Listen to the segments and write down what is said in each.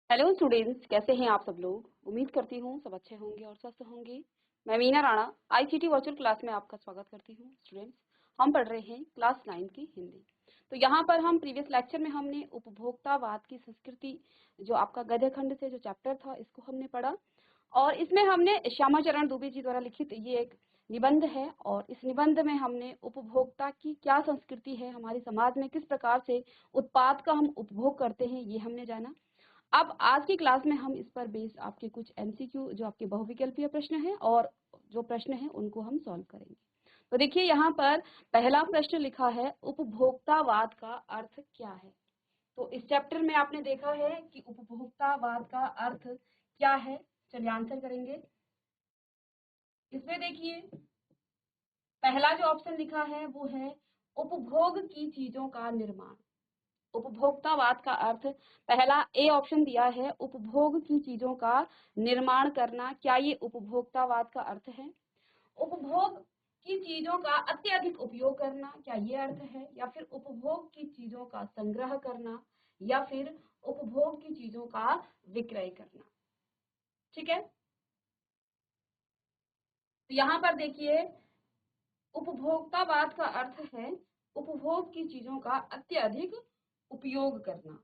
Hello students, कैसे हैं आप सब लोग। उम्मीद करती हूँ सब अच्छे होंगे और स्वस्थ होंगे। मैं Meena Rana ICT virtual class में आपका स्वागत करती हूँ। स्टूडेंट्स, हम पढ़ रहे हैं क्लास 9 की हिंदी। तो यहाँ पर हम प्रीवियस लेक्चर में हमने उपभोक्तावाद की संस्कृति, जो आपका गद्य खंड से जो चैप्टर था, इसको हमने पढ़ा। और इसमें हमने श्यामाचरण दुबे जी द्वारा लिखित ये एक निबंध है, और इस निबंध में हमने उपभोक्ता की क्या संस्कृति है, हमारे समाज में किस प्रकार से उत्पाद का हम उपभोग करते हैं, ये हमने जाना। अब आज की क्लास में हम इस पर बेस्ड आपके कुछ एमसीक्यू, जो आपके बहुविकल्पीय प्रश्न हैं और जो प्रश्न हैं उनको हम सॉल्व करेंगे। तो देखिए, यहाँ पर पहला प्रश्न लिखा है, उपभोक्तावाद का अर्थ क्या है। तो इस चैप्टर में आपने देखा है कि उपभोक्तावाद का अर्थ क्या है। चलिए आंसर करेंगे। इसमें देखिए, पहला जो ऑप्शन लिखा है वो है उपभोग की चीजों का निर्माण। उपभोक्तावाद का अर्थ, पहला ए ऑप्शन दिया है, उपभोग की चीजों का निर्माण करना। क्या ये उपभोक्तावाद का अर्थ है? उपभोग की चीजों का अत्यधिक उपयोग करना, क्या ये अर्थ है? या फिर उपभोग की चीजों का संग्रह करना, या फिर उपभोग की चीजों का विक्रय करना। ठीक है, तो यहाँ पर देखिए, उपभोक्तावाद का अर्थ है उपभोग की चीजों का अत्यधिक उपयोग करना।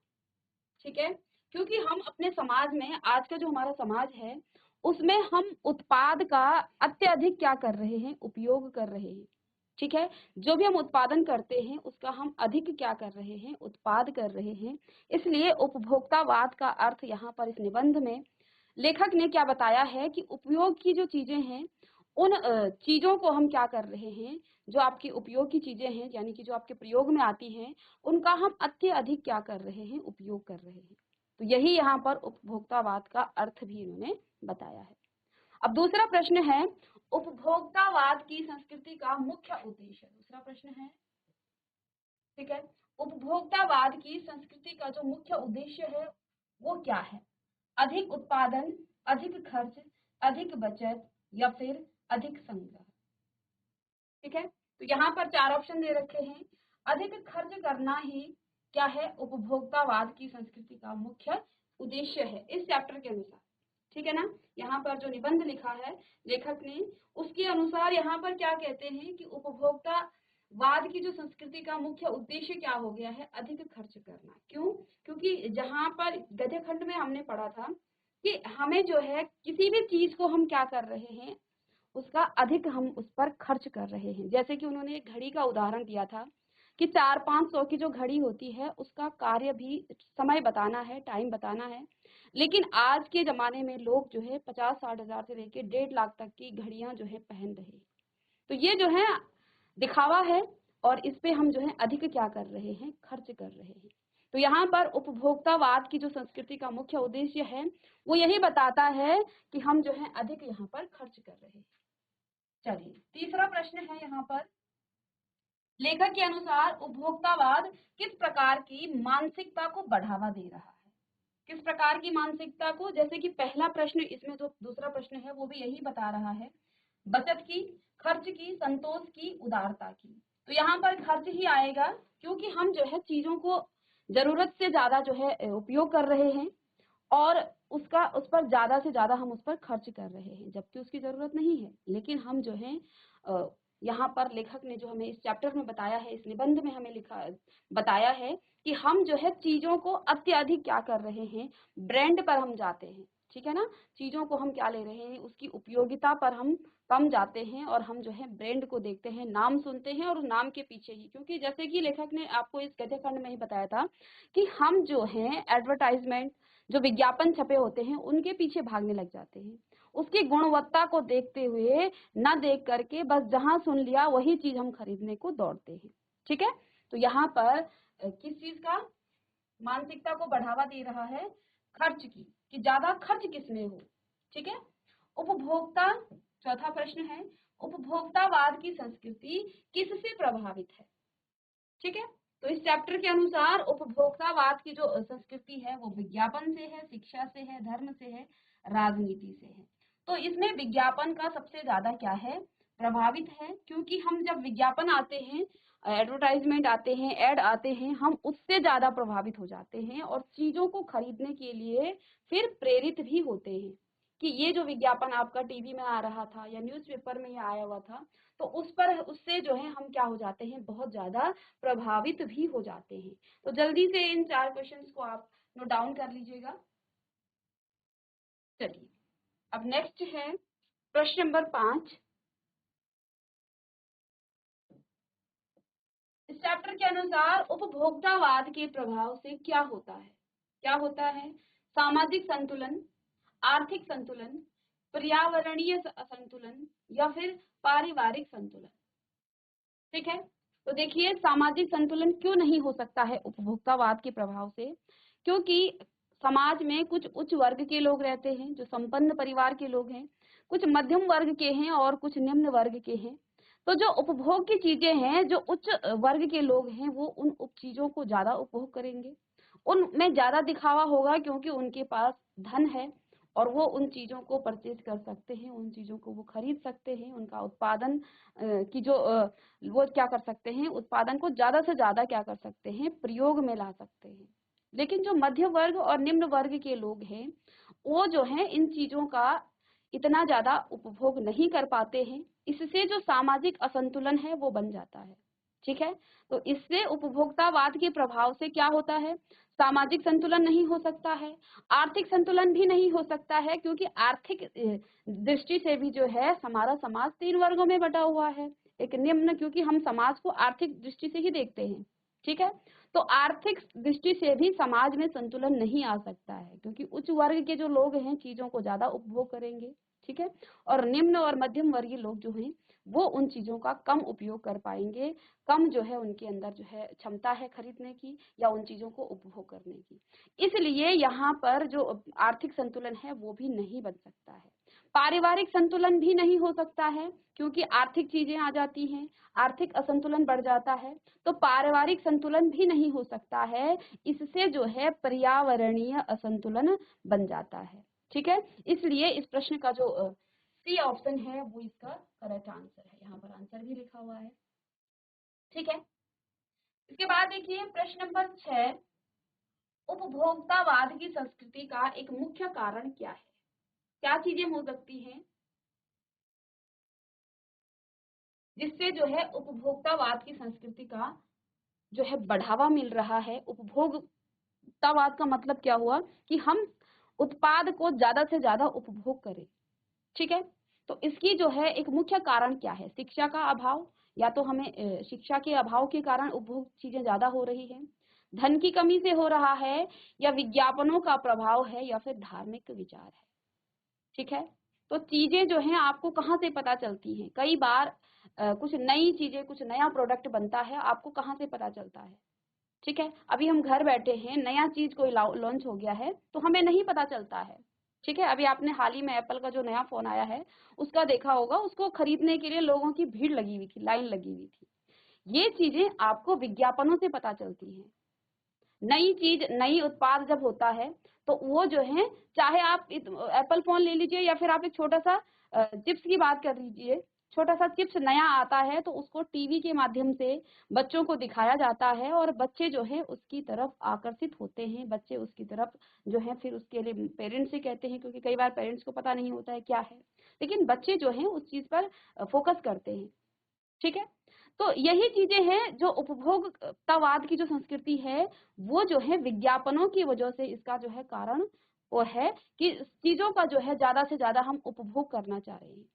ठीक है, क्योंकि हम अपने समाज में, आज का जो हमारा समाज है, उसमें हम उत्पाद का अत्यधिक क्या कर रहे हैं, उपयोग कर रहे हैं। ठीक है, जो भी हम उत्पादन करते हैं उसका हम अधिक क्या कर रहे हैं, उत्पाद कर रहे हैं। इसलिए उपभोक्तावाद का अर्थ यहाँ पर इस निबंध में लेखक ने क्या बताया है कि उपयोग की जो चीजें हैं, उन चीजों को हम क्या कर रहे हैं, जो आपकी उपयोग की चीजें हैं, यानी कि जो आपके प्रयोग में आती हैं, उनका हम अत्यधिक क्या कर रहे हैं, उपयोग कर रहे हैं। तो यही यहाँ पर उपभोक्तावाद का अर्थ भी इन्होंने बताया है। अब दूसरा प्रश्न है, उपभोक्तावाद की संस्कृति का मुख्य उद्देश्य। दूसरा प्रश्न है, ठीक है, उपभोक्तावाद की संस्कृति का जो मुख्य उद्देश्य है वो क्या है? अधिक उत्पादन, अधिक खर्च, अधिक बचत, या फिर अधिक संग्रह। ठीक है, तो यहाँ पर चार ऑप्शन दे रखे हैं। अधिक खर्च करना ही क्या है, उपभोक्तावाद की संस्कृति का मुख्य उद्देश्य है इस चैप्टर के अनुसार। ठीक है ना, यहाँ पर जो निबंध लिखा है लेखक ने, उसके अनुसार यहाँ पर क्या कहते हैं कि उपभोक्तावाद की जो संस्कृति का मुख्य उद्देश्य क्या हो गया है, अधिक खर्च करना। क्यों? क्योंकि जहाँ पर गद्य खंड में हमने पढ़ा था कि हमें जो है किसी भी चीज को हम क्या कर रहे हैं, उसका अधिक हम उस पर खर्च कर रहे हैं। जैसे कि उन्होंने एक घड़ी का उदाहरण दिया था कि 4-5 सौ की जो घड़ी होती है उसका कार्य भी समय बताना है, टाइम बताना है। लेकिन आज के जमाने में लोग जो है 50-60 हजार से लेकर 1.5 लाख तक की घड़ियां जो है पहन रहे हैं। तो ये जो है दिखावा है, और इस पे हम जो है अधिक क्या कर रहे हैं, खर्च कर रहे हैं। तो यहाँ पर उपभोक्तावाद की जो संस्कृति का मुख्य उद्देश्य है वो यही बताता है कि हम जो है अधिक यहाँ पर खर्च कर रहे हैं। चलिए तीसरा प्रश्न है, यहाँ पर लेखक के अनुसार उपभोक्तावाद किस प्रकार की मानसिकता को बढ़ावा दे रहा है। किस प्रकार की मानसिकता को? जैसे कि पहला प्रश्न, इसमें जो दूसरा प्रश्न है वो भी यही बता रहा है, बचत की, खर्च की, संतोष की, उदारता की। तो यहाँ पर खर्च ही आएगा, क्योंकि हम जो है चीजों को जरूरत से ज्यादा जो है उपयोग कर रहे हैं, और उस पर ज्यादा से ज्यादा हम उस पर खर्च कर रहे हैं, जबकि उसकी जरूरत नहीं है। लेकिन हम जो है यहाँ पर लेखक ने जो हमें इस चैप्टर में बताया है, इस निबंध में हमें बताया है कि हम जो है चीजों को अत्यधिक क्या कर रहे हैं, ब्रांड पर हम जाते हैं। ठीक है ना, चीजों को हम क्या ले रहे हैं, उसकी उपयोगिता पर हम कम जाते हैं, और हम जो है ब्रांड को देखते हैं, नाम सुनते हैं, और नाम के पीछे ही, क्योंकि जैसे कि लेखक ने आपको इस गद्य खंड में ही बताया था कि हम जो है एडवर्टाइजमेंट, जो विज्ञापन छपे होते हैं, उनके पीछे भागने लग जाते हैं। उसकी गुणवत्ता को देखते हुए न देख करके बस जहां सुन लिया वही चीज हम खरीदने को दौड़ते हैं। ठीक है, तो यहाँ पर किस चीज का मानसिकता को बढ़ावा दे रहा है? खर्च की, कि ज्यादा खर्च किसमें हो। ठीक है, उपभोक्ता, चौथा प्रश्न है, उपभोक्तावाद की संस्कृति किससे प्रभावित है। ठीक है, तो इस चैप्टर के अनुसार उपभोक्तावाद की जो संस्कृति है वो विज्ञापन से है, शिक्षा से है, धर्म से है, राजनीति से है। तो इसमें विज्ञापन का सबसे ज्यादा क्या है, प्रभावित है, क्योंकि हम जब विज्ञापन आते हैं, एडवर्टाइजमेंट आते हैं, ऐड आते हैं, हम उससे ज्यादा प्रभावित हो जाते हैं और चीजों को खरीदने के लिए फिर प्रेरित भी होते हैं कि ये जो विज्ञापन आपका टीवी में आ रहा था या न्यूज़पेपर में ये आया हुआ था, तो उससे जो है हम क्या हो जाते हैं, बहुत ज्यादा प्रभावित भी हो जाते हैं। तो जल्दी से इन 4 क्वेश्चंस को आप नोट डाउन कर लीजिएगा। चलिए, अब नेक्स्ट है प्रश्न नंबर 5। इस चैप्टर के अनुसार उपभोक्तावाद के प्रभाव से क्या होता है? क्या होता है? सामाजिक संतुलन, आर्थिक संतुलन, पर्यावरणीय संतुलन या फिर पारिवारिक संतुलन। ठीक है, तो देखिए सामाजिक संतुलन क्यों नहीं हो सकता है उपभोक्तावाद के प्रभाव से? क्योंकि समाज में कुछ उच्च वर्ग के लोग रहते हैं, जो संपन्न परिवार के लोग हैं, कुछ मध्यम वर्ग के हैं और कुछ निम्न वर्ग के हैं। तो जो उपभोग की चीजें हैं, जो उच्च वर्ग के लोग हैं, वो उन चीजों को ज्यादा उपभोग करेंगे, उनमें ज्यादा दिखावा होगा क्योंकि उनके पास धन है और वो उन चीजों को परचेज कर सकते हैं, उन चीजों को वो खरीद सकते हैं, उनका उत्पादन की जो वो क्या कर सकते हैं, उत्पादन को ज्यादा से ज्यादा क्या कर सकते हैं, प्रयोग में ला सकते हैं। लेकिन जो मध्य वर्ग और निम्न वर्ग के लोग हैं, वो जो है इन चीजों का इतना ज्यादा उपभोग नहीं कर पाते हैं। इससे जो सामाजिक असंतुलन है वो बन जाता है। ठीक है, तो इससे उपभोक्तावाद के प्रभाव से क्या होता है? सामाजिक संतुलन नहीं हो सकता है, आर्थिक संतुलन भी नहीं हो सकता है, क्योंकि आर्थिक दृष्टि से भी जो है हमारा समाज 3 वर्गों में बटा हुआ है। एक निम्न, क्योंकि हम समाज को आर्थिक दृष्टि से ही देखते हैं। ठीक है, तो आर्थिक दृष्टि से भी समाज में संतुलन नहीं आ सकता है, क्योंकि उच्च वर्ग के जो लोग हैं चीजों को ज्यादा उपभोग करेंगे। ठीक है, और निम्न और मध्यम वर्गीय लोग जो हैं वो उन चीजों का कम उपयोग कर पाएंगे, कम जो है उनके अंदर जो है क्षमता है खरीदने की या उन चीजों को उपभोग करने की। इसलिए यहाँ पर जो आर्थिक संतुलन है वो भी नहीं बन सकता है। पारिवारिक संतुलन भी नहीं हो सकता है, क्योंकि आर्थिक चीजें आ जाती हैं, आर्थिक असंतुलन बढ़ जाता है, तो पारिवारिक संतुलन भी नहीं हो सकता है। इससे जो है पर्यावरणीय असंतुलन बन जाता है। ठीक है, इसलिए इस प्रश्न का जो सी ऑप्शन है वो इसका करेक्ट आंसर है। यहाँ पर आंसर भी लिखा हुआ है। ठीक है, इसके बाद देखिए प्रश्न नंबर 6, उपभोक्तावाद की संस्कृति का एक मुख्य कारण क्या है? क्या चीजें हो सकती हैं जिससे जो है उपभोक्तावाद की संस्कृति का जो है बढ़ावा मिल रहा है? उपभोक्तावाद का मतलब क्या हुआ कि हम उत्पाद को ज्यादा से ज्यादा उपभोग करें। ठीक है, तो इसकी जो है एक मुख्य कारण क्या है? शिक्षा का अभाव, या तो हमें शिक्षा के अभाव के कारण उपभोग चीजें ज्यादा हो रही है, धन की कमी से हो रहा है, या विज्ञापनों का प्रभाव है, या फिर धार्मिक विचार है। ठीक है, तो चीजें जो हैं आपको कहाँ से पता चलती हैं? कई बार कुछ नई चीजें, कुछ नया प्रोडक्ट बनता है, आपको कहाँ से पता चलता है? ठीक है, अभी हम घर बैठे हैं, नया चीज कोई लॉन्च हो गया है तो हमें नहीं पता चलता है। ठीक है, अभी आपने हाल ही में एप्पल का जो नया फोन आया है उसका देखा होगा, उसको खरीदने के लिए लोगों की भीड़ लगी हुई थी, लाइन लगी हुई थी। ये चीजें आपको विज्ञापनों से पता चलती हैं। नई चीज, नई उत्पाद जब होता है तो वो जो है, चाहे आप एप्पल फोन ले लीजिए या फिर आप एक छोटा सा चिप्स की बात कर लीजिए, छोटा सा चिप्स नया आता है तो उसको टीवी के माध्यम से बच्चों को दिखाया जाता है और बच्चे जो है उसकी तरफ आकर्षित होते हैं, बच्चे उसकी तरफ जो है फिर उसके लिए पेरेंट्स से कहते हैं, क्योंकि कई बार पेरेंट्स को पता नहीं होता है क्या है, लेकिन बच्चे जो है उस चीज पर फोकस करते हैं। ठीक है, तो यही चीजें हैं जो उपभोक्तावाद की जो संस्कृति है वो जो है विज्ञापनों की वजह से इसका जो है कारण वो है कि चीजों का जो है ज्यादा से ज्यादा हम उपभोग करना चाह रहे हैं।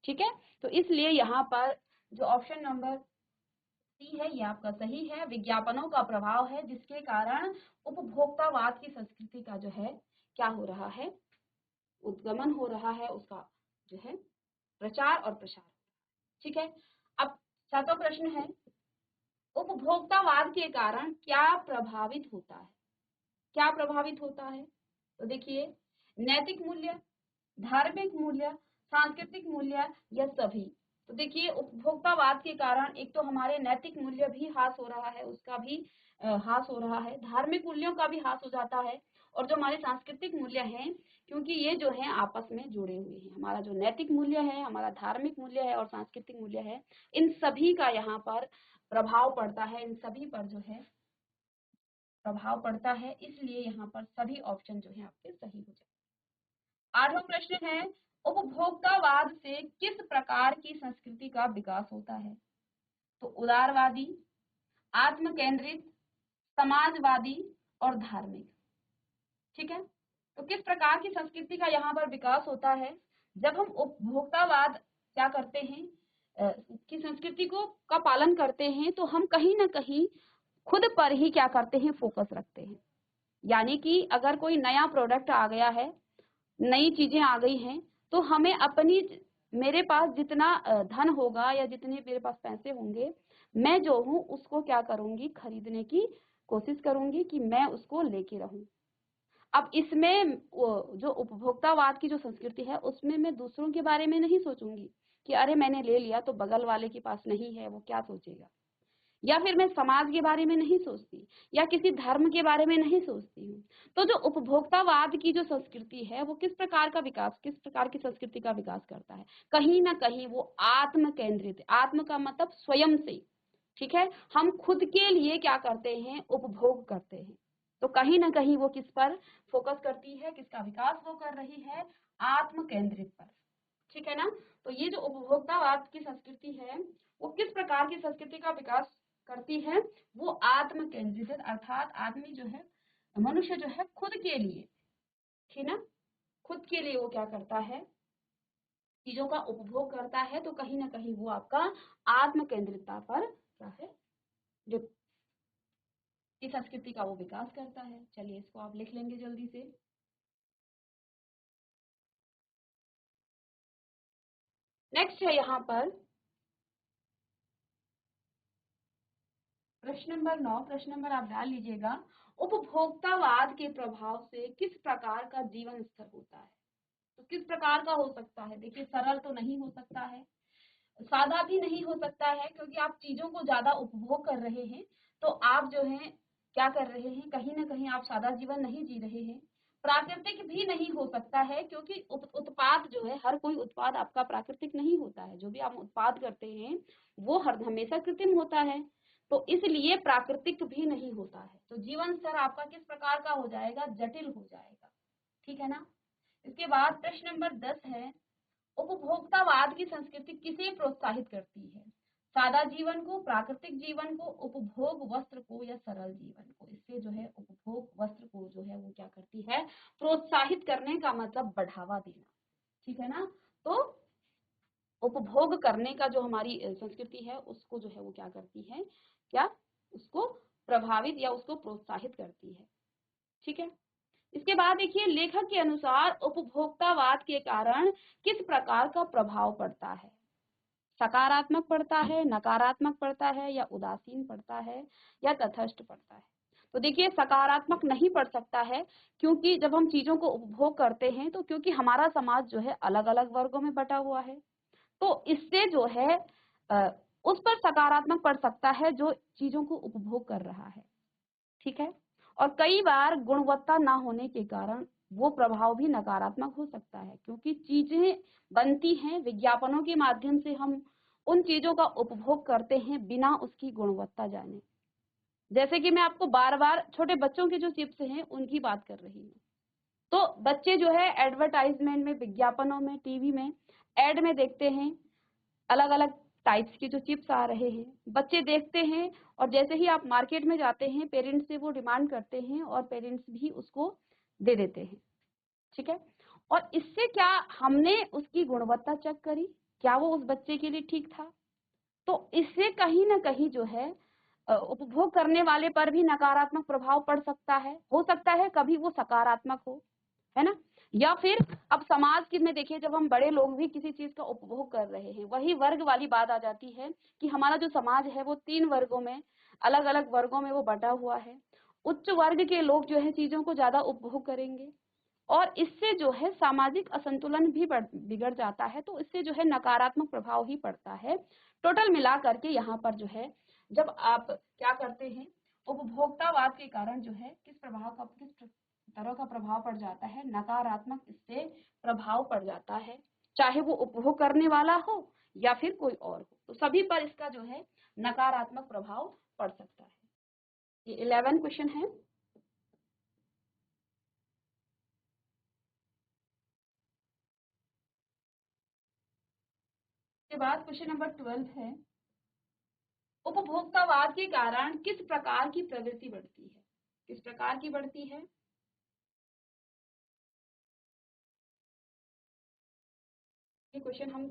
ठीक है, तो इसलिए यहाँ पर जो ऑप्शन नंबर सी है ये आपका सही है। विज्ञापनों का प्रभाव है जिसके कारण उपभोक्तावाद की संस्कृति का जो है क्या हो रहा है, उद्गमन हो रहा है, उसका जो है प्रचार और प्रसार। ठीक है, अब 7वां प्रश्न है, उपभोक्तावाद के कारण क्या प्रभावित होता है? क्या प्रभावित होता है? तो देखिए, नैतिक मूल्य, धार्मिक मूल्य, सांस्कृतिक मूल्य या सभी। तो देखिए उपभोक्तावाद के कारण एक तो हमारे नैतिक मूल्य भी ह्रास हो रहा है, उसका भी ह्रास हो रहा है, धार्मिक मूल्यों का भी ह्रास हो जाता है, और जो हमारे सांस्कृतिक मूल्य हैं, क्योंकि ये जो है आपस में जुड़े हुए हैं, हमारा जो नैतिक मूल्य है, हमारा धार्मिक मूल्य है और सांस्कृतिक मूल्य है, इन सभी का यहाँ पर प्रभाव पड़ता है, इन सभी पर जो है प्रभाव पड़ता है, इसलिए यहाँ पर सभी ऑप्शन जो है आपके सही हो जाए। 8वां प्रश्न है, उपभोक्तावाद से किस प्रकार की संस्कृति का विकास होता है? तो उदारवादी, आत्म केंद्रित, समाजवादी और धार्मिक। ठीक है, तो किस प्रकार की संस्कृति का यहाँ पर विकास होता है? जब हम उपभोक्तावाद क्या करते हैं की संस्कृति को का पालन करते हैं, तो हम कहीं ना कहीं खुद पर ही क्या करते हैं, फोकस रखते हैं। यानी कि अगर कोई नया प्रोडक्ट आ गया है, नई चीजें आ गई हैं, तो हमें अपनी मेरे पास जितना धन होगा या जितने मेरे पास पैसे होंगे, मैं जो हूँ उसको क्या करूंगी, खरीदने की कोशिश करूंगी कि मैं उसको लेके रहूं। अब इसमें जो उपभोक्तावाद की जो संस्कृति है, उसमें मैं दूसरों के बारे में नहीं सोचूंगी कि अरे मैंने ले लिया तो बगल वाले के पास नहीं है, वो क्या सोचेगा, या फिर मैं समाज के बारे में नहीं सोचती या किसी धर्म के बारे में नहीं सोचती हूँ। तो जो उपभोक्तावाद की जो संस्कृति है, वो किस प्रकार का विकास, किस प्रकार की संस्कृति का विकास करता है? कहीं ना कहीं वो आत्म केंद्रित है। आत्म का मतलब स्वयं से, ठीक है, हम खुद के लिए क्या करते हैं, उपभोग करते हैं। तो कहीं ना कहीं वो किस पर फोकस करती है, किसका विकास वो कर रही है, आत्म केंद्रित पर। ठीक है ना? तो ये जो उपभोक्तावाद की संस्कृति है, वो किस प्रकार की संस्कृति का विकास करती है? वो आत्म केंद्रित, अर्थात आदमी जो है, मनुष्य जो है, खुद के लिए, ठीक ना, खुद के लिए वो क्या करता है, चीजों का उपभोग करता है। तो कहीं ना कहीं वो आपका आत्म केंद्रितता पर क्या है, जो की संस्कृति का वो विकास करता है। चलिए इसको आप लिख लेंगे जल्दी से। नेक्स्ट है यहाँ पर प्रश्न नंबर 9। प्रश्न नंबर आप डाल लीजिएगा, उपभोक्तावाद के प्रभाव से किस प्रकार का जीवन स्तर होता है? तो किस प्रकार का हो सकता है? देखिए, सरल तो नहीं हो सकता है, सादा भी नहीं हो सकता है, क्योंकि आप चीजों को ज्यादा उपभोग कर रहे हैं। तो आप जो है क्या कर रहे हैं, कहीं ना कहीं आप सादा जीवन नहीं जी रहे हैं। प्राकृतिक भी नहीं हो सकता है, क्योंकि उत्पाद जो है, हर कोई उत्पाद आपका प्राकृतिक नहीं होता है। जो भी आप उत्पाद करते हैं वो हर हमेशा कृत्रिम होता है, तो इसलिए प्राकृतिक भी नहीं होता है। तो जीवन स्तर आपका किस प्रकार का हो जाएगा, जटिल हो जाएगा। ठीक है ना? इसके बाद प्रश्न नंबर 10 है, उपभोक्तावाद की संस्कृति किसे प्रोत्साहित करती है? सादा जीवन को, प्राकृतिक जीवन को, उपभोग वस्त्र को या सरल जीवन को? इससे जो है उपभोग वस्त्र को जो है वो क्या करती है, प्रोत्साहित करने का मतलब बढ़ावा देना। ठीक है ना? तो उपभोग करने का जो हमारी संस्कृति है, उसको जो है वो क्या करती है, क्या उसको प्रभावित या उसको प्रोत्साहित करती है। ठीक है? इसके बाद देखिए, लेखक के अनुसार उपभोक्तावाद के कारण किस प्रकार का प्रभाव पड़ता है? सकारात्मक पड़ता है, नकारात्मक पड़ता है, या उदासीन पड़ता है, या तटस्थ पड़ता है? तो देखिए, सकारात्मक नहीं पड़ सकता है, क्योंकि जब हम चीजों को उपभोग करते हैं, तो क्योंकि हमारा समाज जो है अलग अलग वर्गों में बटा हुआ है, तो इससे जो है उस पर सकारात्मक पड़ सकता है जो चीजों को उपभोग कर रहा है। ठीक है? और कई बार गुणवत्ता ना होने के कारण वो प्रभाव भी नकारात्मक हो सकता है, क्योंकि चीजें बनती हैं विज्ञापनों के माध्यम से, हम उन चीजों का उपभोग करते हैं बिना उसकी गुणवत्ता जाने। जैसे कि मैं आपको बार बार छोटे बच्चों के जो चिप्स हैं उनकी बात कर रही हूँ। तो बच्चे जो है एडवर्टाइजमेंट में, विज्ञापनों में, टीवी में, एड में देखते हैं अलग अलग टाइप्स के जो चिप्स आ रहे हैं, बच्चे देखते हैं, और जैसे ही आप मार्केट में जाते हैं, पेरेंट्स से वो डिमांड करते हैं और पेरेंट्स भी उसको दे देते हैं। ठीक है? और इससे क्या हमने उसकी गुणवत्ता चेक करी, क्या वो उस बच्चे के लिए ठीक था? तो इससे कहीं ना कहीं जो है उपभोग करने वाले पर भी नकारात्मक प्रभाव पड़ सकता है। हो सकता है कभी वो सकारात्मक हो, है ना? या फिर अब समाज की में देखिए, जब हम बड़े लोग भी किसी चीज का उपभोग कर रहे हैं, वही वर्ग वाली बात आ जाती है कि हमारा जो समाज है वो 3 वर्गों में, अलग अलग वर्गों में वो बटा हुआ है। उच्च वर्ग के लोग जो है चीजों को ज्यादा उपभोग करेंगे, और इससे जो है सामाजिक असंतुलन भी बिगड़ जाता है। तो इससे जो है नकारात्मक प्रभाव ही पड़ता है। टोटल मिला करके यहाँ पर जो है, जब आप क्या करते हैं, उपभोक्तावाद के कारण जो है किस तरह का प्रभाव पड़ जाता है, नकारात्मक इससे प्रभाव पड़ जाता है, चाहे वो उपभोग करने वाला हो या फिर कोई और हो। तो सभी पर इसका जो है नकारात्मक प्रभाव पड़ सकता है। ये 11 क्वेश्चन है। के बाद क्वेश्चन नंबर 12 है, उपभोक्तावाद के कारण किस प्रकार की प्रवृत्ति बढ़ती है? किस प्रकार की बढ़ती है? ये क्वेश्चन हम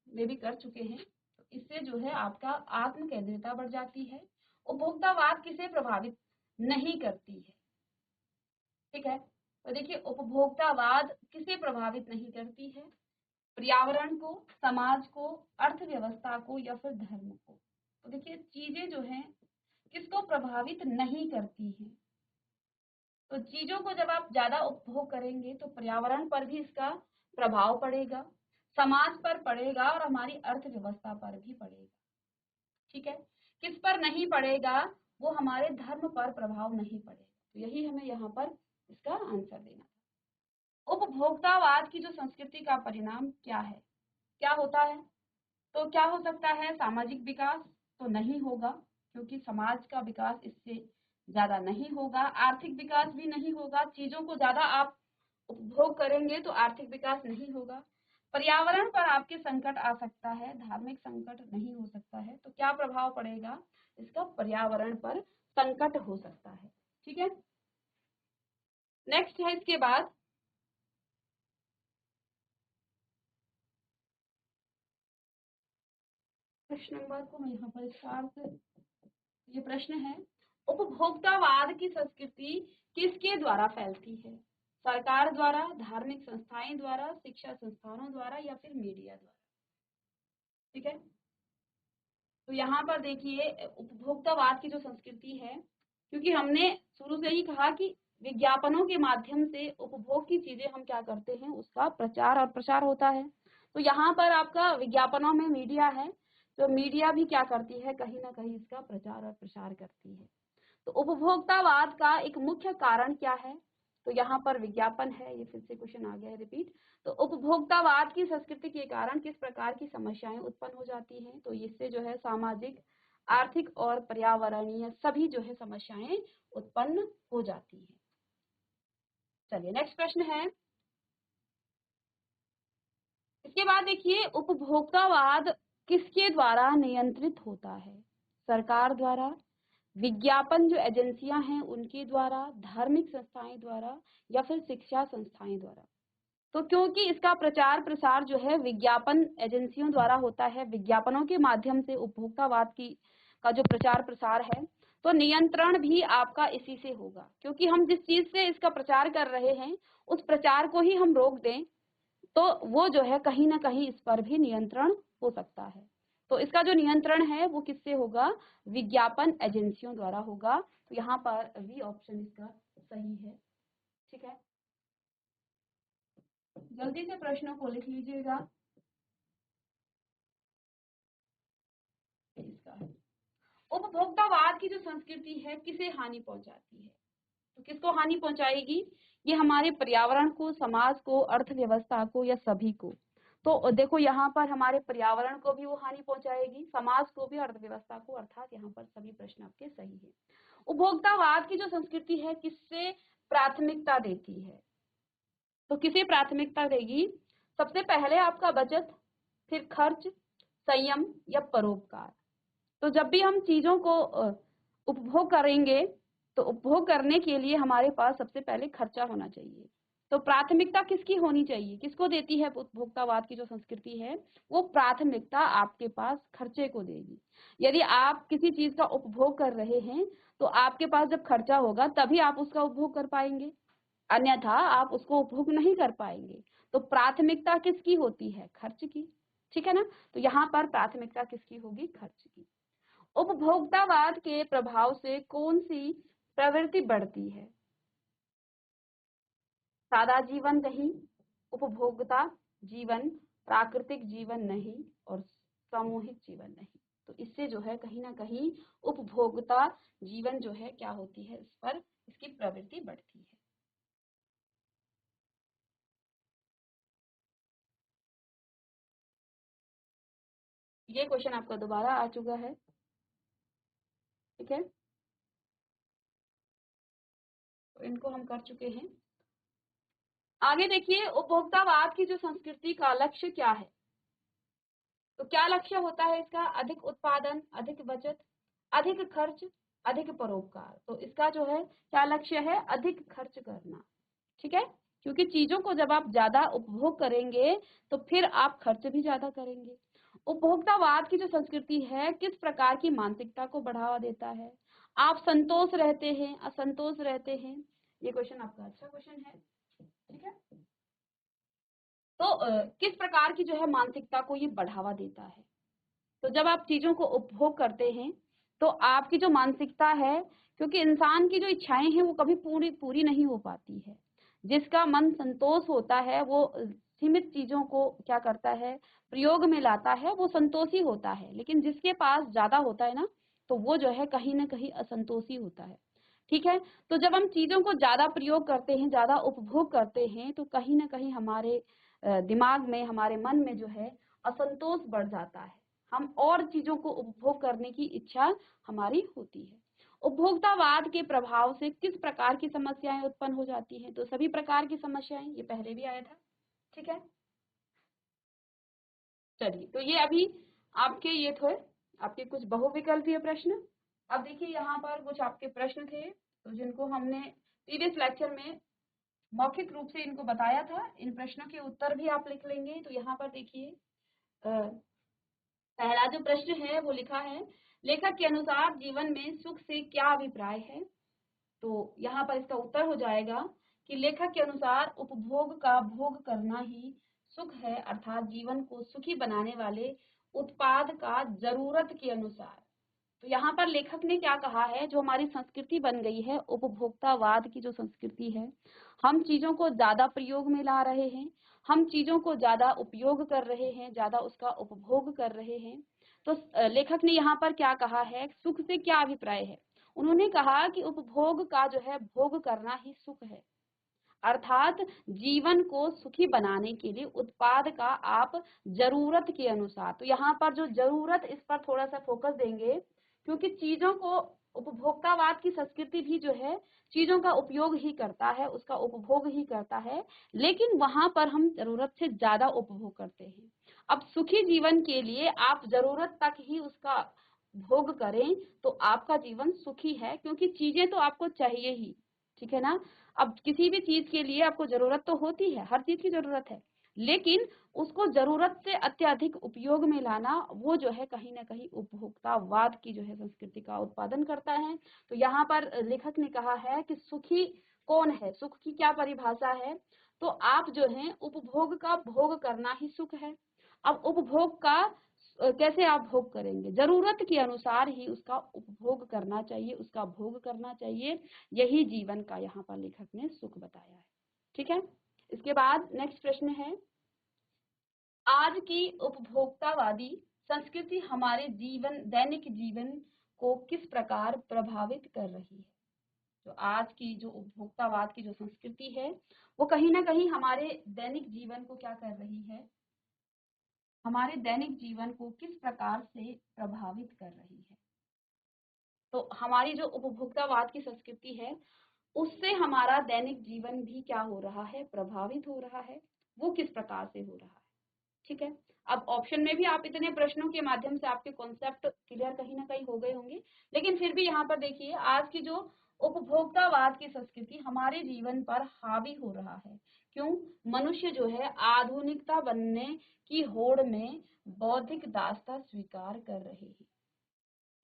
में भी कर चुके हैं। तो इससे जो है आपका आत्म केंद्रितता बढ़ जाती है। उपभोक्तावाद किसे प्रभावित नहीं करती है? ठीक है, तो देखिए उपभोक्तावाद किसे प्रभावित नहीं करती है? पर्यावरण को, समाज को, अर्थव्यवस्था को या फिर धर्म को। तो देखिए चीजें जो हैं किसको प्रभावित नहीं करती हैं? तो चीजों को जब आप ज्यादा उपभोग करेंगे तो पर्यावरण पर भी इसका प्रभाव पड़ेगा, समाज पर पड़ेगा और हमारी अर्थव्यवस्था पर भी पड़ेगा। ठीक है, किस पर नहीं पड़ेगा? वो हमारे धर्म पर प्रभाव नहीं पड़ेगा। तो यही हमें यहाँ पर इसका आंसर देना था। उपभोक्तावाद की जो संस्कृति का परिणाम क्या है, क्या होता है? तो क्या हो सकता है? सामाजिक विकास तो नहीं होगा, क्योंकि समाज का विकास इससे ज्यादा नहीं होगा। आर्थिक विकास भी नहीं होगा, चीजों को ज्यादा आप उपभोग करेंगे तो आर्थिक विकास नहीं होगा। पर्यावरण पर आपके संकट आ सकता है, धार्मिक संकट नहीं हो सकता है। तो क्या प्रभाव पड़ेगा इसका? पर्यावरण पर संकट हो सकता है। ठीक है, नेक्स्ट है इसके बाद प्रश्न नंबर को मैं यहाँ पर स्टार्ट, ये प्रश्न है, उपभोक्तावाद की संस्कृति किसके द्वारा फैलती है? सरकार द्वारा, धार्मिक संस्थाएं द्वारा, शिक्षा संस्थानों द्वारा या फिर मीडिया द्वारा? ठीक है, तो यहाँ पर देखिए उपभोक्तावाद की जो संस्कृति है, क्योंकि हमने शुरू से ही कहा कि विज्ञापनों के माध्यम से उपभोग की चीजें हम क्या करते हैं, उसका प्रचार और प्रसार होता है। तो यहाँ पर आपका विज्ञापनों में मीडिया है, तो मीडिया भी क्या करती है, कहीं ना कहीं इसका प्रचार और प्रसार करती है। तो उपभोक्तावाद का एक मुख्य कारण क्या है? तो यहाँ पर विज्ञापन है। ये फिर से क्वेश्चन आ गया है रिपीट। तो उपभोक्तावाद की संस्कृति के कारण किस प्रकार की समस्याएं उत्पन्न हो जाती हैं? तो इससे जो है सामाजिक, आर्थिक और पर्यावरणीय सभी जो है समस्याएं उत्पन्न हो जाती हैं। चलिए नेक्स्ट प्रश्न है। इसके बाद देखिए उपभोक्तावाद किसके द्वारा नियंत्रित होता है? सरकार द्वारा, विज्ञापन जो एजेंसियां हैं उनके द्वारा, धार्मिक संस्थाएं द्वारा या फिर शिक्षा संस्थाएं द्वारा? तो क्योंकि इसका प्रचार प्रसार जो है विज्ञापन एजेंसियों द्वारा होता है, विज्ञापनों के माध्यम से उपभोक्तावाद की का जो प्रचार प्रसार है, तो नियंत्रण भी आपका इसी से होगा। क्योंकि हम जिस चीज से इसका प्रचार कर रहे हैं उस प्रचार को ही हम रोक दें तो वो जो है कहीं ना कहीं इस पर भी नियंत्रण हो सकता है। तो इसका जो नियंत्रण है वो किससे होगा? विज्ञापन एजेंसियों द्वारा होगा। तो यहाँ पर बी ऑप्शन इसका सही है। ठीक है, जल्दी से प्रश्नों को लिख लीजिएगा। इसका है, उपभोक्तावाद की जो संस्कृति है किसे हानि पहुंचाती है? तो किसको हानि पहुंचाएगी? ये हमारे पर्यावरण को, समाज को, अर्थव्यवस्था को या सभी को? तो देखो यहाँ पर हमारे पर्यावरण को भी वो हानि पहुंचाएगी, समाज को भी, अर्थव्यवस्था को, अर्थात यहाँ पर सभी प्रश्न आपके सही है। उपभोक्तावाद की जो संस्कृति है किससे प्राथमिकता देती है? तो किसे प्राथमिकता देगी? सबसे पहले आपका बचत, फिर खर्च, संयम या परोपकार। तो जब भी हम चीजों को उपभोग करेंगे तो उपभोग करने के लिए हमारे पास सबसे पहले खर्चा होना चाहिए। तो प्राथमिकता किसकी होनी चाहिए? किसको देती है उपभोक्तावाद की जो संस्कृति है? वो प्राथमिकता आपके पास खर्चे को देगी। यदि आप किसी चीज का उपभोग कर रहे हैं तो आपके पास जब खर्चा होगा तभी आप उसका उपभोग कर पाएंगे, अन्यथा आप उसको उपभोग नहीं कर पाएंगे। तो प्राथमिकता किसकी होती है? खर्च की। ठीक है ना, तो यहाँ पर प्राथमिकता किसकी होगी? खर्च की। उपभोक्तावाद के प्रभाव से कौन सी प्रवृत्ति बढ़ती है? सादा जीवन नहीं, उपभोक्ता जीवन, प्राकृतिक जीवन नहीं और सामूहिक जीवन नहीं। तो इससे जो है कहीं ना कहीं उपभोक्ता जीवन जो है क्या होती है, इस पर इसकी प्रवृत्ति बढ़ती है। ये क्वेश्चन आपका दोबारा आ चुका है। ठीक है, तो इनको हम कर चुके हैं। आगे देखिए, उपभोक्तावाद की जो संस्कृति का लक्ष्य क्या है? तो क्या लक्ष्य होता है इसका? अधिक उत्पादन, अधिक बचत, अधिक खर्च, अधिक परोपकार। तो इसका जो है क्या लक्ष्य है? अधिक खर्च करना। ठीक है, क्योंकि चीजों को जब आप ज्यादा उपभोग करेंगे तो फिर आप खर्च भी ज्यादा करेंगे। उपभोक्तावाद की जो संस्कृति है किस प्रकार की मानसिकता को बढ़ावा देता है? आप संतोष रहते हैं, असंतोष रहते हैं? ये क्वेश्चन आपका अच्छा क्वेश्चन है। ठीक है, तो किस प्रकार की जो है मानसिकता को ये बढ़ावा देता है? तो जब आप चीजों को उपभोग करते हैं तो आपकी जो मानसिकता है, क्योंकि इंसान की जो इच्छाएं हैं वो कभी पूरी पूरी नहीं हो पाती है। जिसका मन संतोष होता है वो सीमित चीजों को क्या करता है? प्रयोग में लाता है, वो संतोषी होता है। लेकिन जिसके पास ज्यादा होता है ना, तो वो जो है कहीं ना कहीं असंतोषी होता है। ठीक है, तो जब हम चीजों को ज्यादा प्रयोग करते हैं, ज्यादा उपभोग करते हैं, तो कहीं ना कहीं हमारे दिमाग में, हमारे मन में जो है असंतोष बढ़ जाता है। हम और चीजों को उपभोग करने की इच्छा हमारी होती है। उपभोक्तावाद के प्रभाव से किस प्रकार की समस्याएं उत्पन्न हो जाती हैं? तो सभी प्रकार की समस्याएं, ये पहले भी आया था। ठीक है, चलिए, तो ये अभी आपके ये थे आपके कुछ बहुविकल्पीय प्रश्न। अब देखिए, यहाँ पर कुछ आपके प्रश्न थे तो जिनको हमने प्रीवियस लेक्चर में मौखिक रूप से इनको बताया था। इन प्रश्नों के उत्तर भी आप लिख लेंगे। तो यहाँ पर देखिए, पहला जो प्रश्न है वो लिखा है, लेखक के अनुसार जीवन में सुख से क्या अभिप्राय है? तो यहाँ पर इसका उत्तर हो जाएगा कि लेखक के अनुसार उपभोग का भोग करना ही सुख है, अर्थात जीवन को सुखी बनाने वाले उत्पाद का जरूरत के अनुसार। तो यहाँ पर लेखक ने क्या कहा है? जो हमारी संस्कृति बन गई है, उपभोक्तावाद की जो संस्कृति है, हम चीजों को ज्यादा प्रयोग में ला रहे हैं, हम चीजों को ज्यादा उपयोग कर रहे हैं, ज्यादा उसका उपभोग कर रहे हैं। तो लेखक ने यहाँ पर क्या कहा है? सुख से क्या अभिप्राय है? उन्होंने कहा कि उपभोग का जो है भोग करना ही सुख है, अर्थात जीवन को सुखी बनाने के लिए उत्पाद का आप जरूरत के अनुसार। तो यहाँ पर जो जरूरत, इस पर थोड़ा सा फोकस देंगे, क्योंकि चीजों को, उपभोक्तावाद की संस्कृति भी जो है चीजों का उपयोग ही करता है, उसका उपभोग ही करता है, लेकिन वहां पर हम जरूरत से ज्यादा उपभोग करते हैं। अब सुखी जीवन के लिए आप जरूरत तक ही उसका भोग करें तो आपका जीवन सुखी है, क्योंकि चीजें तो आपको चाहिए ही। ठीक है ना? अब किसी भी चीज के लिए आपको जरूरत तो होती है, हर चीज की जरूरत है, लेकिन उसको जरूरत से अत्यधिक उपयोग में लाना, वो जो है कहीं ना कहीं उपभोक्तावाद की जो है संस्कृति का उत्पादन करता है। तो यहाँ पर लेखक ने कहा है कि सुखी कौन है, सुख की क्या परिभाषा है? तो आप जो है उपभोग का भोग करना ही सुख है। अब उपभोग का कैसे आप भोग करेंगे? जरूरत के अनुसार ही उसका उपभोग करना चाहिए, उसका भोग करना चाहिए। यही जीवन का यहाँ पर लेखक ने सुख बताया है। ठीक है, इसके बाद नेक्स्ट प्रश्न है, आज की उपभोक्तावादी संस्कृति हमारे जीवन, दैनिक जीवन को किस प्रकार प्रभावित कर रही है? तो आज की जो उपभोक्तावाद की जो संस्कृति है वो कहीं ना कहीं हमारे दैनिक जीवन को क्या कर रही है? हमारे दैनिक जीवन को किस प्रकार से प्रभावित कर रही है? तो हमारी जो उपभोक्तावाद की संस्कृति है उससे हमारा दैनिक जीवन भी क्या हो रहा है? प्रभावित हो रहा है। वो किस प्रकार से हो रहा है? ठीक है, अब ऑप्शन में भी आप इतने प्रश्नों के माध्यम से आपके कॉन्सेप्ट क्लियर कहीं ना कहीं हो गए होंगे, लेकिन फिर भी यहाँ पर देखिए, आज की जो उपभोक्तावाद की संस्कृति हमारे जीवन पर हावी हो रहा है। क्यों? मनुष्य जो है आधुनिकता बनने की होड़ में बौद्धिक दासता स्वीकार कर रहे हैं,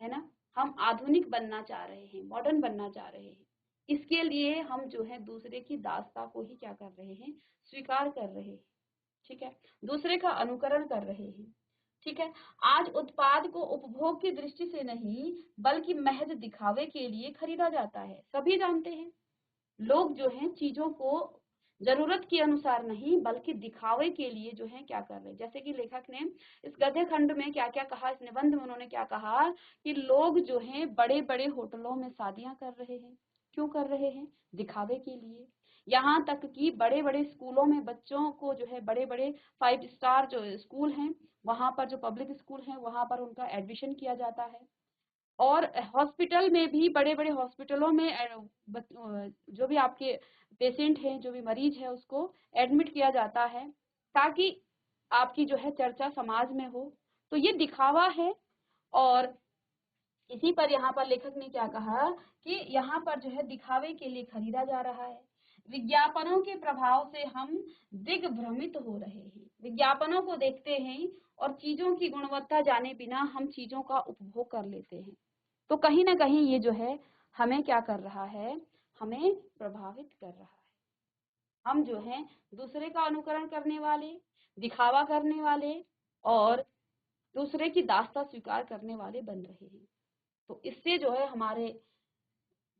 है ना? हम आधुनिक बनना चाह रहे हैं, मॉडर्न बनना चाह रहे हैं। इसके लिए हम जो है दूसरे की दासता को ही क्या कर रहे हैं? स्वीकार कर रहे हैं। ठीक है, दूसरे का अनुकरण कर रहे हैं। ठीक है, आज उत्पाद को उपभोग की दृष्टि से नहीं बल्कि महज दिखावे के लिए खरीदा जाता है। सभी जानते हैं, लोग जो हैं चीजों को जरूरत के अनुसार नहीं बल्कि दिखावे के लिए जो है क्या कर रहे हैं। जैसे कि लेखक ने इस गद्य खंड में क्या क्या कहा, इस निबंध में उन्होंने क्या कहा कि लोग जो हैं बड़े बड़े होटलों में शादियां कर रहे हैं। क्यों कर रहे हैं? दिखावे के लिए। यहाँ तक कि बड़े बड़े स्कूलों में बच्चों को जो है, बड़े बड़े 5 स्टार जो स्कूल हैं, वहां पर जो पब्लिक स्कूल हैं वहां पर उनका एडमिशन किया जाता है। और हॉस्पिटल में भी, बड़े बड़े हॉस्पिटलों में जो भी आपके पेशेंट हैं, जो भी मरीज है, उसको एडमिट किया जाता है ताकि आपकी जो है चर्चा समाज में हो। तो ये दिखावा है। और इसी पर यहाँ पर लेखक ने क्या कहा कि यहाँ पर जो है दिखावे के लिए खरीदा जा रहा है। विज्ञापनों के प्रभाव से हम दिग्भ्रमित हो रहे हैं। विज्ञापनों को देखते हैं और चीजों की गुणवत्ता जाने बिना हम चीजों का उपभोग कर लेते हैं। तो कहीं ना कहीं ये जो है हमें क्या कर रहा है, हमें प्रभावित कर रहा है। हम जो है दूसरे का अनुकरण करने वाले, दिखावा करने वाले और दूसरे की दास्तां स्वीकार करने वाले बन रहे हैं। तो इससे जो है हमारे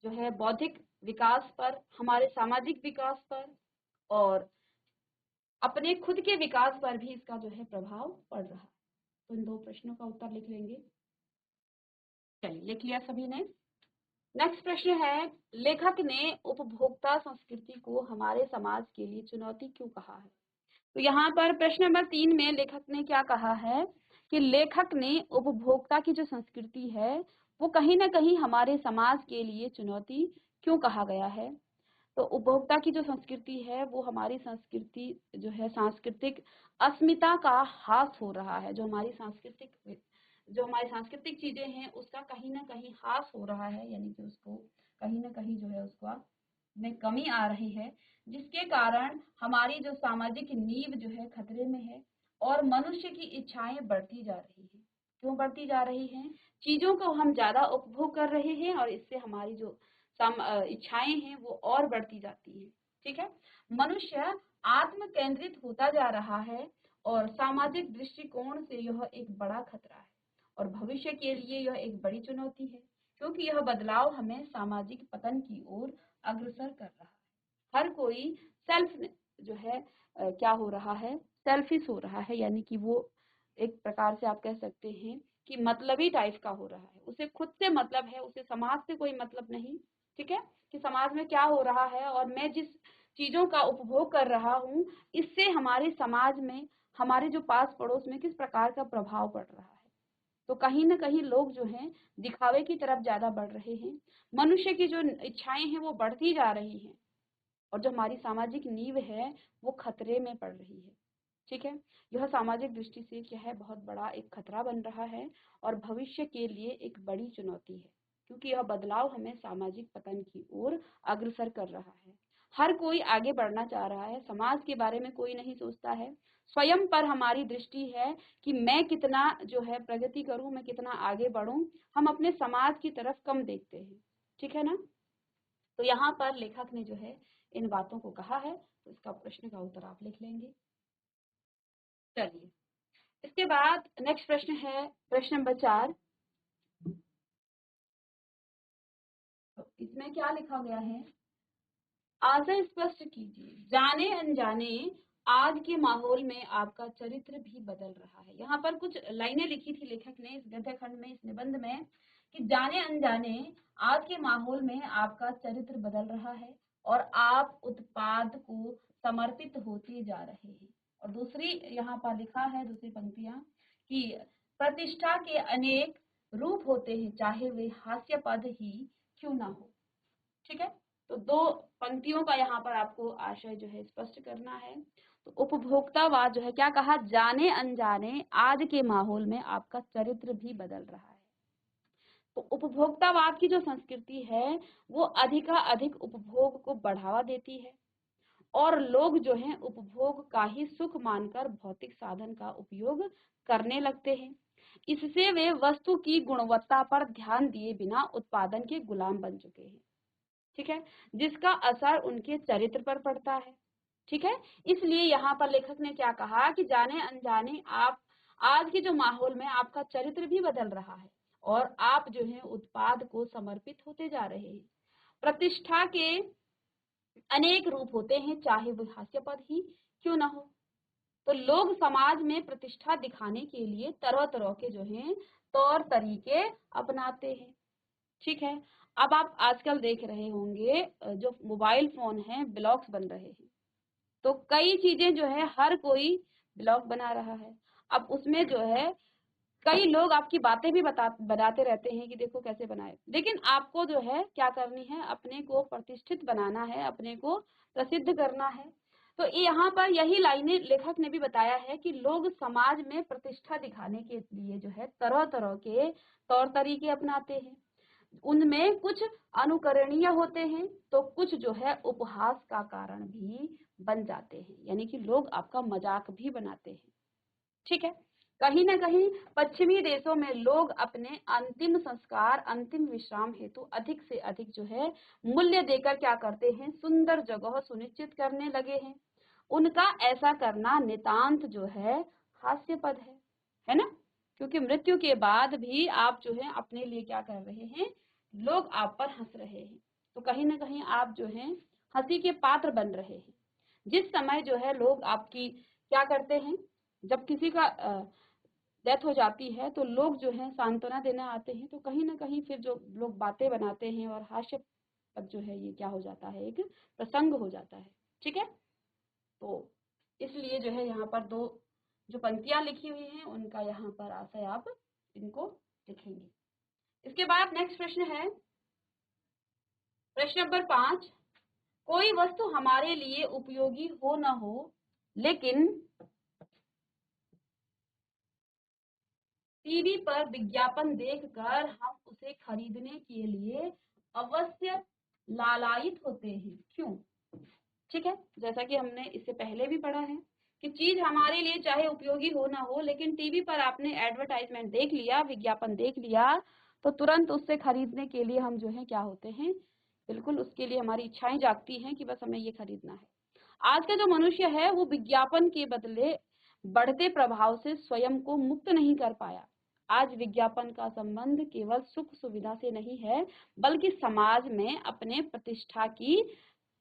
जो है बौद्धिक विकास पर, हमारे सामाजिक विकास पर और अपने खुद के विकास पर भी इसका जो है प्रभाव पड़ रहा है। तो इन 2 प्रश्नों का उत्तर लिख लेंगे। चलिए, लिख लिया सभी ने। नेक्स्ट प्रश्न है, लेखक ने उपभोक्ता संस्कृति को हमारे समाज के लिए चुनौती क्यों कहा है? तो यहाँ पर प्रश्न नंबर 3 में लेखक ने क्या कहा है कि लेखक ने उपभोक्ता की जो संस्कृति है वो कहीं ना कहीं हमारे समाज के लिए चुनौती क्यों कहा गया है। तो उपभोक्ता की जो संस्कृति है वो हमारी संस्कृति जो है, सांस्कृतिक अस्मिता का ह्रास हो रहा है। जो हमारी सांस्कृतिक चीजें हैं उसका कहीं ना कहीं ह्रास हो रहा है, यानी कि उसको कहीं ना कहीं जो है उसका में कमी आ रही है, जिसके कारण हमारी जो सामाजिक नींव जो है खतरे में है और मनुष्य की इच्छाएं बढ़ती जा रही हैं। क्यों बढ़ती जा रही हैं? चीजों को हम ज्यादा उपभोग कर रहे हैं और इससे हमारी जो इच्छाएं हैं वो और बढ़ती जाती हैं। ठीक है, मनुष्य आत्म केंद्रित होता जा रहा है और सामाजिक दृष्टिकोण से यह एक बड़ा खतरा है और भविष्य के लिए यह एक बड़ी चुनौती है, क्योंकि यह बदलाव हमें सामाजिक पतन की ओर अग्रसर कर रहा है। हर कोई सेल्फ जो है क्या हो रहा है, सेल्फिश हो रहा है, यानी कि वो एक प्रकार से आप कह सकते हैं कि मतलबी टाइप का हो रहा है। उसे खुद से मतलब है, उसे समाज से कोई मतलब नहीं। ठीक है, कि समाज में क्या हो रहा है और मैं जिस चीजों का उपभोग कर रहा हूँ इससे हमारे समाज में, हमारे जो पास पड़ोस में किस प्रकार का प्रभाव पड़ रहा है। तो कहीं ना कहीं लोग जो हैं दिखावे की तरफ ज्यादा बढ़ रहे हैं। मनुष्य की जो इच्छाएं हैं वो बढ़ती जा रही हैं और जो हमारी सामाजिक नींव है वो खतरे में पड़ रही है। ठीक है, यह सामाजिक दृष्टि से क्या है, बहुत बड़ा एक खतरा बन रहा है और भविष्य के लिए एक बड़ी चुनौती है, क्योंकि यह बदलाव हमें सामाजिक पतन की ओर अग्रसर कर रहा है। हर कोई आगे बढ़ना चाह रहा है, समाज के बारे में कोई नहीं सोचता है। स्वयं पर हमारी दृष्टि है कि मैं कितना जो है प्रगति करूं, मैं कितना आगे बढ़ूं। हम अपने समाज की तरफ कम देखते हैं। ठीक है ना। तो यहाँ पर लेखक ने जो है इन बातों को कहा है, तो इसका प्रश्न का उत्तर आप लिख लेंगे। चलिए, इसके बाद नेक्स्ट प्रश्न है प्रश्न नंबर 4। तो इसमें क्या लिखा गया है, आशय स्पष्ट कीजिए, जाने अनजाने आज के माहौल में आपका चरित्र भी बदल रहा है। यहाँ पर कुछ लाइनें लिखी थी लेखक ने इस गद्य खंड में, इस निबंध में, कि जाने अनजाने आज के माहौल में आपका चरित्र बदल रहा है और आप उत्पाद को समर्पित होते जा रहे हैं। और दूसरी यहाँ पर लिखा है, दूसरी पंक्तियां, कि प्रतिष्ठा के अनेक रूप होते हैं, चाहे वे हास्यास्पद ही क्यों ना हो। ठीक है, तो 2 पंक्तियों का यहाँ पर आपको आशय जो है स्पष्ट करना है। तो उपभोक्तावाद जो है क्या कहा, जाने अनजाने आज के माहौल में आपका चरित्र भी बदल रहा है। तो उपभोक्तावाद की जो संस्कृति है वो अधिक उपभोग को बढ़ावा देती है और लोग जो हैं उपभोग का ही सुख मानकर भौतिक साधन का उपयोग करने लगते हैं। इससे वे वस्तु की गुणवत्ता पर ध्यान दिए बिना उत्पादन के गुलाम बन चुके हैं। ठीक है, जिसका असर उनके चरित्र पर पड़ता है। ठीक है, इसलिए यहाँ पर लेखक ने क्या कहा कि जाने अनजाने आप आज के जो माहौल में आपका चरित्र भी बदल रहा है और आप जो है उत्पाद को समर्पित होते जा रहे हैं। प्रतिष्ठा के अनेक रूप होते हैं, चाहे वो हास्यास्पद ही क्यों ना हो। तो लोग समाज में प्रतिष्ठा दिखाने के लिए तरह तरह के जो हैं तौर तरीके अपनाते हैं। ठीक है, अब आप आजकल देख रहे होंगे जो मोबाइल फोन है ब्लॉग्स बन रहे हैं। तो कई चीजें जो है हर कोई ब्लॉग बना रहा है। अब उसमें जो है कई लोग आपकी बातें भी बताते रहते हैं कि देखो कैसे बनाए, लेकिन आपको जो है क्या करनी है, अपने को प्रतिष्ठित बनाना है, अपने को प्रसिद्ध करना है। तो यहाँ पर यही लाइनें लेखक ने भी बताया है कि लोग समाज में प्रतिष्ठा दिखाने के लिए जो है तरह तरह के तौर तरीके अपनाते हैं। उनमें कुछ अनुकरणीय होते हैं तो कुछ जो है उपहास का कारण भी बन जाते हैं, यानी कि लोग आपका मजाक भी बनाते हैं। ठीक है। कहीं ना कहीं पश्चिमी देशों में लोग अपने अंतिम संस्कार, अंतिम विश्राम हेतु अधिक से अधिक जो है मूल्य देकर क्या करते हैं, सुंदर जगह सुनिश्चित करने लगे हैं। उनका ऐसा करना नितांत जो है हास्यपद है ना? क्योंकि मृत्यु के बाद भी आप जो है अपने लिए क्या कर रहे हैं, लोग आप पर हंस रहे हैं। तो कहीं ना कहीं आप जो है हंसी के पात्र बन रहे हैं। जिस समय जो है लोग आपकी क्या करते हैं, जब किसी का डेथ हो जाती है तो लोग जो है सांत्वना देने आते हैं, तो कहीं ना कहीं फिर जो लोग बातें बनाते हैं और हास्य जो है ये क्या हो जाता है, एक प्रसंग हो जाता है। ठीक है। तो इसलिए जो है यहाँ पर दो जो पंक्तियां लिखी हुई हैं उनका यहाँ पर आशय आप इनको लिखेंगे। इसके बाद नेक्स्ट प्रश्न है, प्रश्न नंबर 5। कोई वस्तु हमारे लिए उपयोगी हो न हो, लेकिन टीवी पर विज्ञापन देखकर हम उसे खरीदने के लिए अवश्य लालायित होते हैं, क्यों? ठीक है। जैसा कि हमने इससे पहले भी पढ़ा है कि चीज हमारे लिए चाहे उपयोगी हो ना हो, लेकिन टीवी पर आपने एडवर्टाइजमेंट देख लिया, विज्ञापन देख लिया, तो तुरंत उससे खरीदने के लिए हम जो है क्या होते हैं, बिल्कुल उसके लिए हमारी इच्छाएं जागती हैं कि बस हमें ये खरीदना है। आज का जो मनुष्य है वो विज्ञापन के बदले बढ़ते प्रभाव से स्वयं को मुक्त नहीं कर पाया। आज विज्ञापन का संबंध केवल सुख सुविधा से नहीं है, बल्कि समाज में अपने प्रतिष्ठा की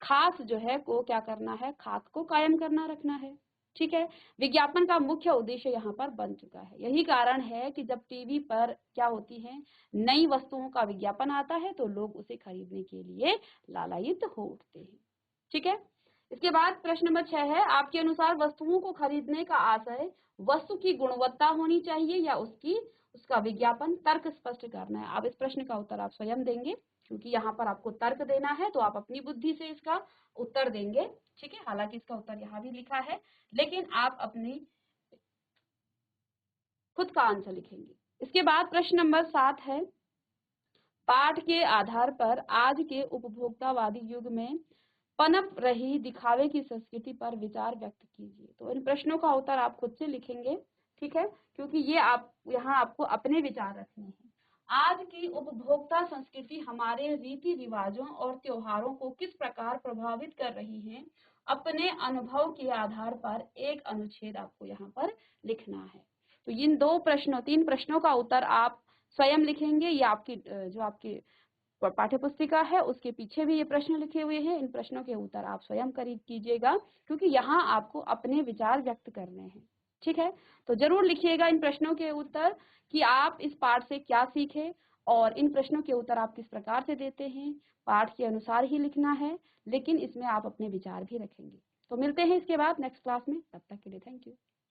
खास जो है को क्या करना है, खाक को कायम करना रखना है। ठीक है। विज्ञापन का मुख्य उद्देश्य यहाँ पर बन चुका है। यही कारण है कि जब टीवी पर क्या होती है, नई वस्तुओं का विज्ञापन आता है तो लोग उसे खरीदने के लिए लालायित हो उठते हैं। ठीक है। इसके बाद प्रश्न नंबर 6 है, आपके अनुसार वस्तुओं को खरीदने का आशय वस्तु की गुणवत्ता होनी चाहिए या उसका विज्ञापन? तर्क स्पष्ट करना है। अब इस प्रश्न का उत्तर आप स्वयं देंगे, क्योंकि यहाँ पर आपको तर्क देना है तो आप अपनी बुद्धि से इसका उत्तर देंगे। ठीक है। हालांकि इसका उत्तर यहाँ भी लिखा है, लेकिन आप अपनी खुद का आंसर लिखेंगे। इसके बाद प्रश्न नंबर 7 है, पाठ के आधार पर आज के उपभोक्तावादी युग में पनप रही दिखावे की संस्कृति पर विचार व्यक्त कीजिए। तो इन प्रश्नों का उत्तर आप खुद से लिखेंगे। ठीक है। क्योंकि ये आप यहाँ आपको अपने विचार रखने हैं। आज की उपभोक्ता संस्कृति हमारे रीति रिवाजों और त्योहारों को किस प्रकार प्रभावित कर रही है, अपने अनुभव के आधार पर एक अनुच्छेद आपको यहाँ पर लिखना है। तो इन तीन प्रश्नों का उत्तर आप स्वयं लिखेंगे। ये आपकी जो आपकी पाठ्य पुस्तिका है उसके पीछे भी ये प्रश्न लिखे हुए हैं। इन प्रश्नों के उत्तर आप स्वयं कीजिएगा, क्योंकि यहाँ आपको अपने विचार व्यक्त करने हैं। ठीक है। तो जरूर लिखिएगा इन प्रश्नों के उत्तर कि आप इस पाठ से क्या सीखे और इन प्रश्नों के उत्तर आप किस प्रकार से देते हैं। पाठ के अनुसार ही लिखना है, लेकिन इसमें आप अपने विचार भी रखेंगे। तो मिलते हैं इसके बाद नेक्स्ट क्लास में। तब तक के लिए थैंक यू।